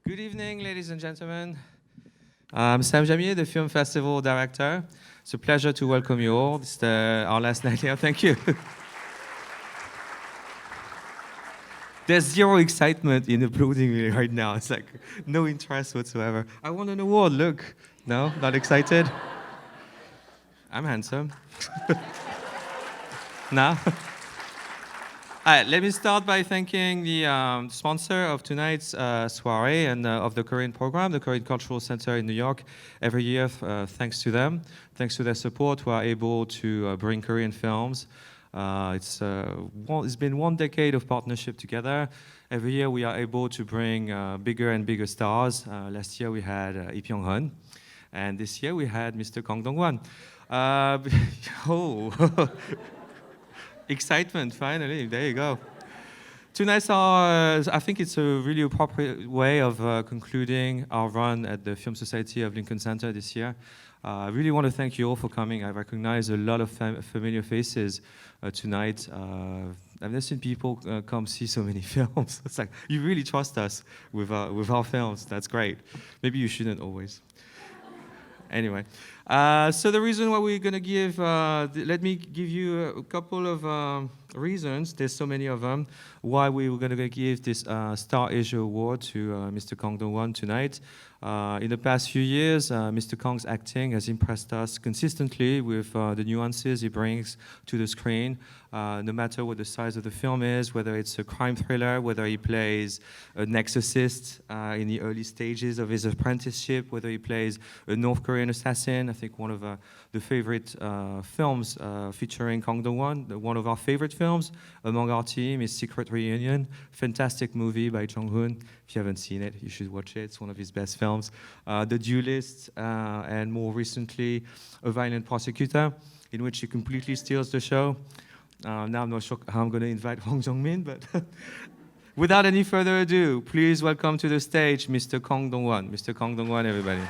Good evening, ladies and gentlemen. I'm Sam Jamier, the film festival director. It's a pleasure to welcome you all. It's our last night here. Thank you. There's zero excitement in the building right now. It's like no interest whatsoever. I won an award, look. No, not excited? I'm handsome. No? All right, let me start by thanking the sponsor of tonight's soiree and of the Korean program, the Korean Cultural Center in New York. Every year, thanks to them, thanks to their support, we are able to bring Korean films. It's been 1 decade of partnership together. Every year we are able to bring bigger and bigger stars. Last year we had Lee Pyong-hun, and this year we had Mr. Kang Dong-won. Oh, excitement! Finally, there you go. Tonight's I think it's a really appropriate way of concluding our run at the Film Society of Lincoln Center this year. I really want to thank you all for coming. I recognize a lot of familiar faces tonight. I've never seen people come see so many films. It's like, you really trust us with our films. That's great. Maybe you shouldn't always. Anyway, so the reason why we're going to give, let me give you a couple of reasons, there's so many of them, why we were going to give this Star Asia Award to Mr. Kang Dong-won tonight. In the past few years, Mr. Kang's acting has impressed us consistently with the nuances he brings to the screen, no matter what the size of the film is, whether it's a crime thriller, whether he plays an exorcist in the early stages of his apprenticeship, whether he plays a North Korean assassin. I think one of the favorite films featuring Kang Dong-won, one of our favorite films among our team is Secret Reunion, fantastic movie by Jung-hoon. If you haven't seen it, you should watch it. It's one of his best films. The Duelist, and more recently, A Violent Prosecutor, in which he completely steals the show. Now I'm not sure how I'm going to invite Hong Jong-min, but without any further ado, please welcome to the stage Mr. Kang Dong-won. Mr. Kang Dong-won, everybody.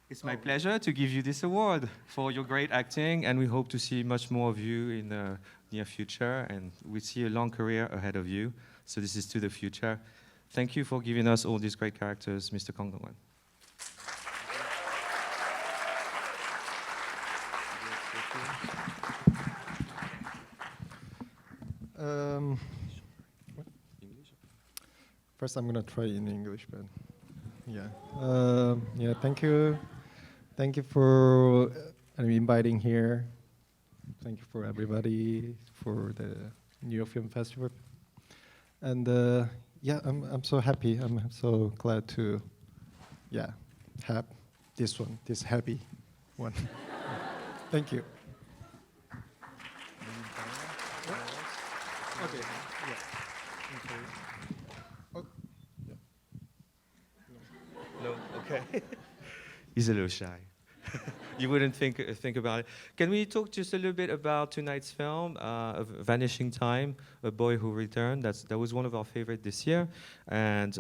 It's my pleasure to give you this award for your great acting, and we hope to see much more of you in the near future, and we see a long career ahead of you, so this is to the future. Thank you for giving us all these great characters, Mr. Kang Dong-won. First, I'm gonna try in English, but yeah. Thank you for inviting here. Thank you for everybody for the New York Film Festival. And yeah, I'm so happy. I'm so glad to have this one, this happy one. Thank you. Okay. Yeah. No, okay. He's a little shy. You wouldn't think about it. Can we talk just a little bit about tonight's film, Vanishing Time, A Boy Who Returned? That was one of our favorites this year, and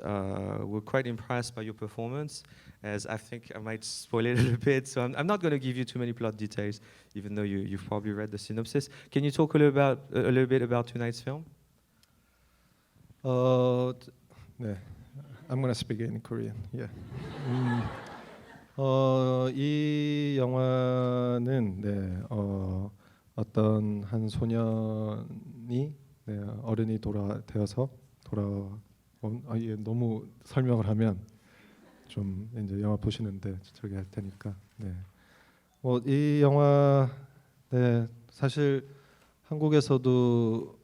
we're quite impressed by your performance, as I think I might spoil it a little bit, so I'm not going to give you too many plot details, even though you've probably read the synopsis. Can you talk a little bit about tonight's film? 네. I'm gonna speak in Korean. Yeah. 이 영화는 어떤 한 소년이 어른이 되어서 돌아온. 예, 너무 설명을 하면 좀 이제 영화 보시는데 저기 할 테니까. 네. 이 영화 사실 한국에서도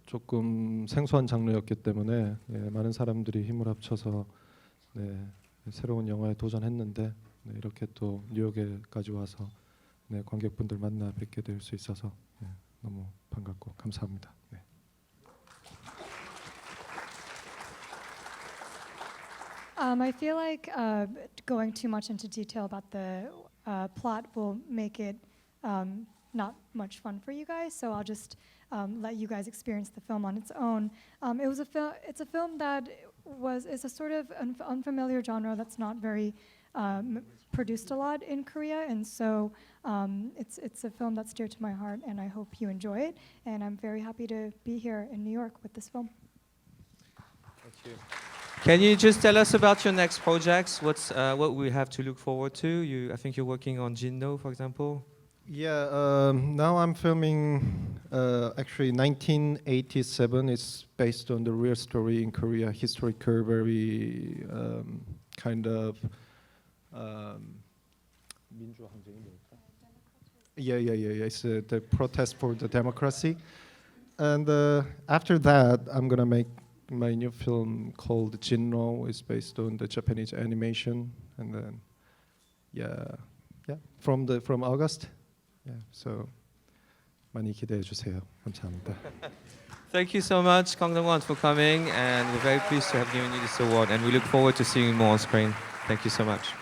조금 생소한 장르였기 때문에 많은 사람들이 힘을 합쳐서 새로운 영화에 도전했는데 이렇게 또 뉴욕에까지 와서 관객분들 만나 뵙게 될 수 있어서 너무 반갑고 감사합니다. 네. I feel like going too much into detail about the plot will make it not much fun for you guys, so I'll just let you guys experience the film on its own. It's a film that is a sort of unfamiliar genre that's not very produced a lot in Korea, and so it's a film that's dear to my heart, and I hope you enjoy it. And I'm very happy to be here in New York with this film. Thank you. Can you just tell us about your next projects? What we have to look forward to? I think you're working on Jinno, for example. Yeah, now I'm filming actually 1987. It's based on the real story in Korea, historical, very kind of yeah. It's the protest for the democracy. And after that, I'm gonna make my new film called Jinno. It's based on the Japanese animation, and then from August. Yeah, so 많이 기대해 주세요. 감사합니다. Thank you so much, Kang Dong-won, for coming, and we're very pleased to have given you this award, and we look forward to seeing you more on screen. Thank you so much.